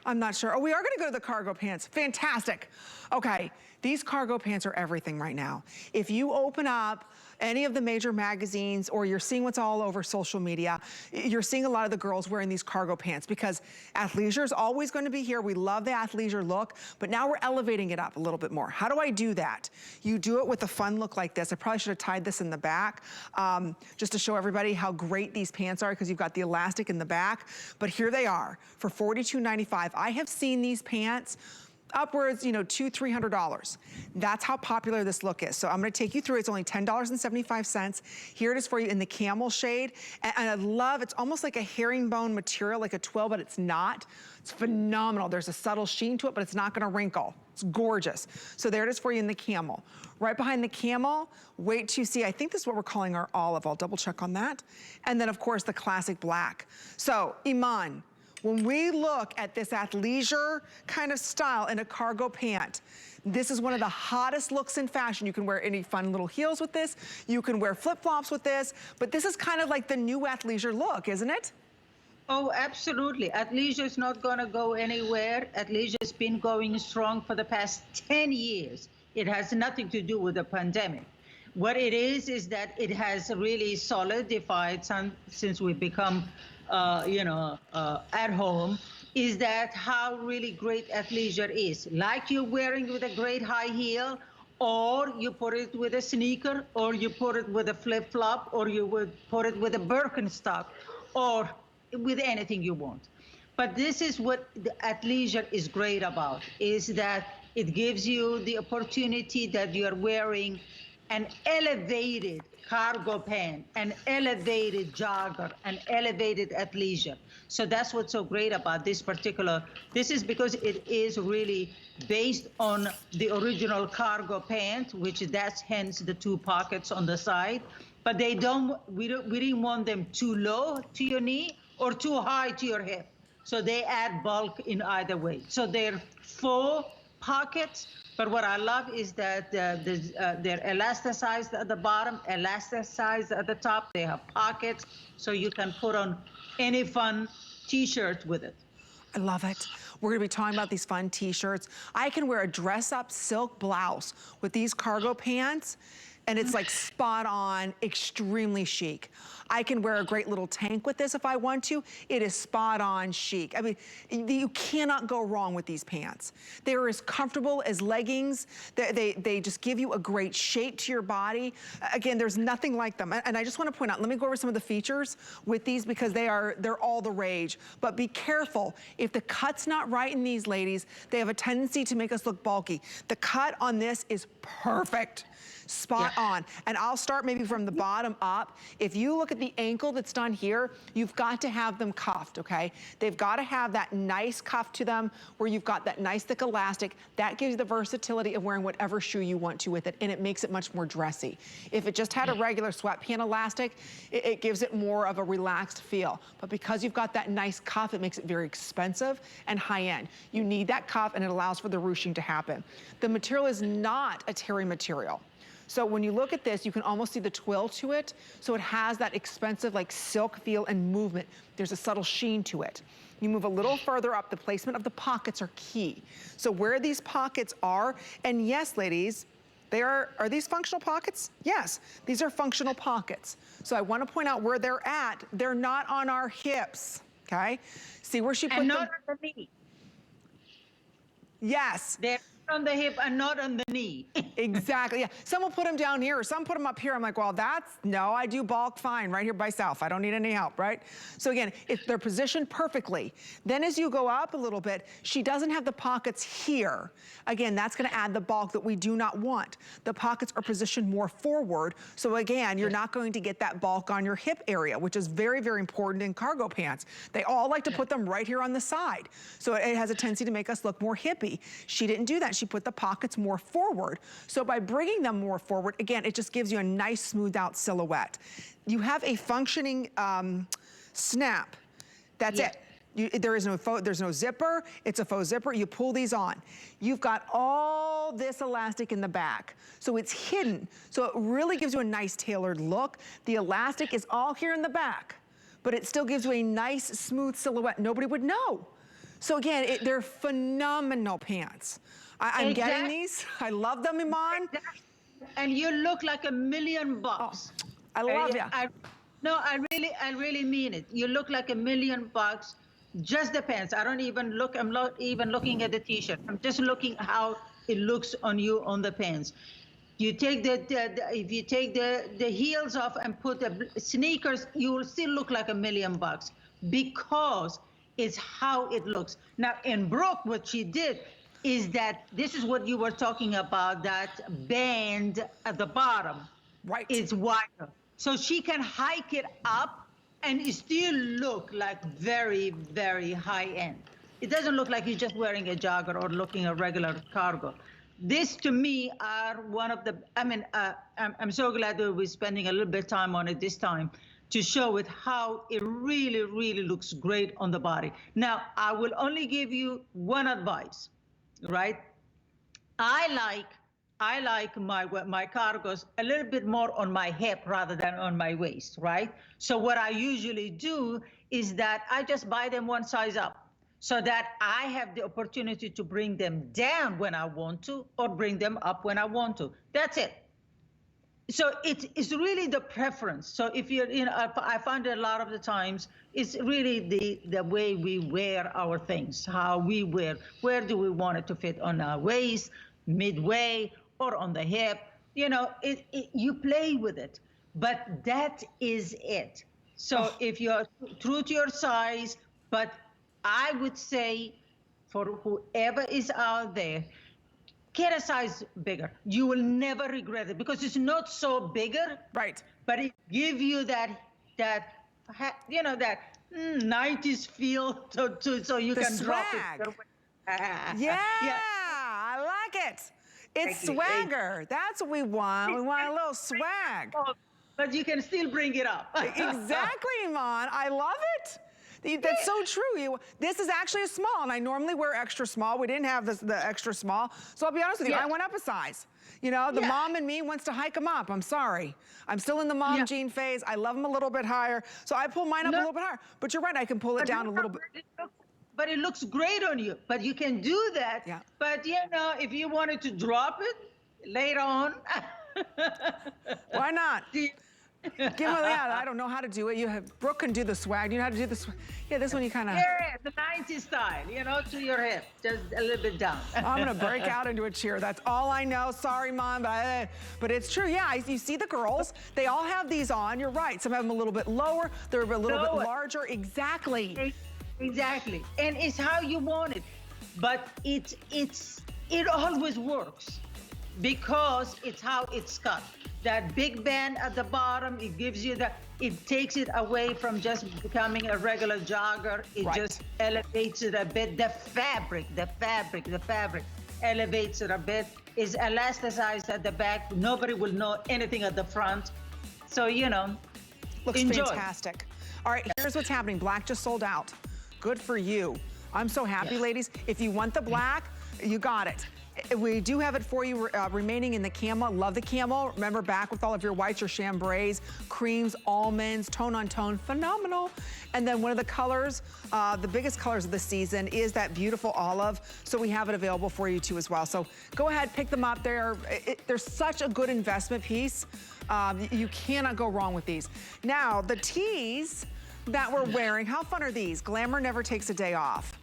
I'm not sure. Oh, we are gonna go to the cargo pants. Fantastic. Okay, these cargo pants are everything right now. If you open up any of the major magazines or you're seeing what's all over social media, you're seeing a lot of the girls wearing these cargo pants because athleisure is always going to be here. We love the athleisure look, but now we're elevating it up a little bit more. How do I do that? You do it with a fun look like this. I probably should have tied this in the back just to show everybody how great these pants are because you've got the elastic in the back, but here they are for $42.95. I have seen these pants upwards, you know, $200–300. That's how popular this look is. So I'm gonna take you through. It's only $10.75. Here it is for you in the camel shade. And I love, it's almost like a herringbone material, like a twill, but it's not. It's phenomenal. There's a subtle sheen to it, but it's not gonna wrinkle. It's gorgeous. So there it is for you in the camel. Right behind the camel, wait till you see, I think this is what we're calling our olive. I'll double check on that. And then of course the classic black. So Iman, when we look at this athleisure kind of style in a cargo pant, this is one of the hottest looks in fashion. You can wear any fun little heels with this. You can wear flip-flops with this, but this is kind of like the new athleisure look, isn't it? Oh, absolutely. Athleisure is not going to go anywhere. Athleisure has been going strong for the past 10 years. It has nothing to do with the pandemic. What it is that it has really solidified since we've become at home, is that how really great athleisure is. Like you're wearing with a great high heel, or you put it with a sneaker, or you put it with a flip-flop, or you would put it with a Birkenstock, or with anything you want. But this is what the athleisure is great about, is that it gives you the opportunity that you're wearing an elevated cargo pant, an elevated jogger, an elevated athleisure. So that's what's so great about this particular, this is because it is really based on the original cargo pant, which that's hence the 2 pockets on the side. But we didn't want them too low to your knee or too high to your hip. So they add bulk in either way. So they're 4 pockets. But what I love is that they're elasticized at the bottom, elasticized at the top. They have pockets, so you can put on any fun t-shirt with it. I love it. We're gonna be talking about these fun t-shirts. I can wear a dress-up silk blouse with these cargo pants, and it's like spot on, extremely chic. I can wear a great little tank with this if I want to. It is spot on chic. I mean, you cannot go wrong with these pants. They're as comfortable as leggings. They just give you a great shape to your body. Again, there's nothing like them. And I just want to point out, let me go over some of the features with these because they're all the rage. But be careful, if the cut's not right in these ladies, they have a tendency to make us look bulky. The cut on this is perfect. Spot on. And I'll start maybe from the bottom up. If you look at the ankle that's done here, you've got to have them cuffed, okay? They've got to have that nice cuff to them where you've got that nice thick elastic. That gives you the versatility of wearing whatever shoe you want to with it, and it makes it much more dressy. If it just had a regular sweatpant elastic, it gives it more of a relaxed feel. But because you've got that nice cuff, it makes it very expensive and high-end. You need that cuff, and it allows for the ruching to happen. The material is not a terry material. So when you look at this, you can almost see the twill to it. So it has that expensive like silk feel and movement. There's a subtle sheen to it. You move a little further up, the placement of the pockets are key. So where these pockets are, and yes, ladies, are these functional pockets? Yes, these are functional pockets. So I want to point out where they're at. They're not on our hips, okay? See where she put them? And not on the knee. Yes. They're on the hip and not on the knee. Exactly, yeah. Some will put them down here, or some put them up here. I'm like, well, no, I do bulk fine right here by myself. I don't need any help, right? So again, if they're positioned perfectly, then as you go up a little bit, she doesn't have the pockets here. Again, that's gonna add the bulk that we do not want. The pockets are positioned more forward, so again, you're not going to get that bulk on your hip area, which is very, very important in cargo pants. They all like to put them right here on the side. So it has a tendency to make us look more hippie. She didn't do that. She put the pockets more forward. So by bringing them more forward, again, it just gives you a nice smoothed out silhouette. You have a functioning snap. That's it. There's no zipper. It's a faux zipper. You pull these on. You've got all this elastic in the back. So it's hidden. So it really gives you a nice tailored look. The elastic is all here in the back, but it still gives you a nice smooth silhouette. Nobody would know. So again, they're phenomenal pants. I'm getting these. I love them, Iman. And you look like $1,000,000 Oh, bucks. I love you. No, I really mean it. You look like $1,000,000 bucks. Just the pants. I don't even look. I'm not even looking at the t-shirt. I'm just looking how it looks on you on the pants. You take if you take the heels off and put the sneakers, you will still look like $1,000,000 bucks because it's how it looks. Now in Brooke, what she did is that this is what you were talking about, that band at the bottom. Right. It's wider. So she can hike it up and it still look like very, very high end. It doesn't look like you're just wearing a jogger or looking a regular cargo. This to me are one of the, I'm so glad that we're spending a little bit of time on it this time to show it how it really, really looks great on the body. Now, I will only give you one advice, right? I like my cargos a little bit more on my hip rather than on my waist, right? So what I usually do is that I just buy them one size up so that I have the opportunity to bring them down when I want to or bring them up when I want to. That's it. So it's really the preference. So if you're, I find that a lot of the times it's really the way we wear our things, how we wear. Where do we want it to fit on our waist, midway, or on the hip? You know, you play with it, but that is it. So if you're true to your size, but I would say for whoever is out there, get a size bigger. You will never regret it because it's not so bigger, right? But it gives you that 90s feel so you can drop it. Yeah, I like it. It's swagger. That's what we want. We want a little swag. But you can still bring it up. Exactly, Iman. I love it. That's so true. This is actually a small, and I normally wear extra small. We didn't have the extra small. So I'll be honest with you, I went up a size. You know, the mom in me wants to hike them up. I'm sorry. I'm still in the mom jean phase. I love them a little bit higher. So I pull mine up a little bit higher. But you're right, I can pull it down a little bit. But it looks great on you. But you can do that. Yeah. But, if you wanted to drop it later on. Why not? I don't know how to do it. Brooke can do the swag. Do you know how to do the swag? Yeah, this one you kind of... Yeah, the 90s style, to your hip, just a little bit down. I'm going to break out into a cheer. That's all I know. Sorry, Mom, but it's true. Yeah, you see the girls. They all have these on. You're right. Some have them a little bit lower. They're a little bit larger. Exactly. Exactly. And it's how you want it. But it always works because it's how it's cut. That big band at the bottom, it gives you it takes it away from just becoming a regular jogger. It just elevates it a bit. The fabric elevates it a bit. It's elasticized at the back. Nobody will know anything at the front. So, looks enjoy. Fantastic. All right, here's what's happening. Black just sold out. Good for you. I'm so happy, ladies. If you want the black, you got it. We do have it for you remaining in the camel. Love the camel. Remember, back with all of your whites, your chambrays, creams, almonds, tone on tone, phenomenal. And then one of the colors, the biggest colors of the season is that beautiful olive. So we have it available for you too as well. So go ahead, pick them up. They're such a good investment piece. You cannot go wrong with these. Now, the tees that we're wearing, how fun are these? Glamour never takes a day off.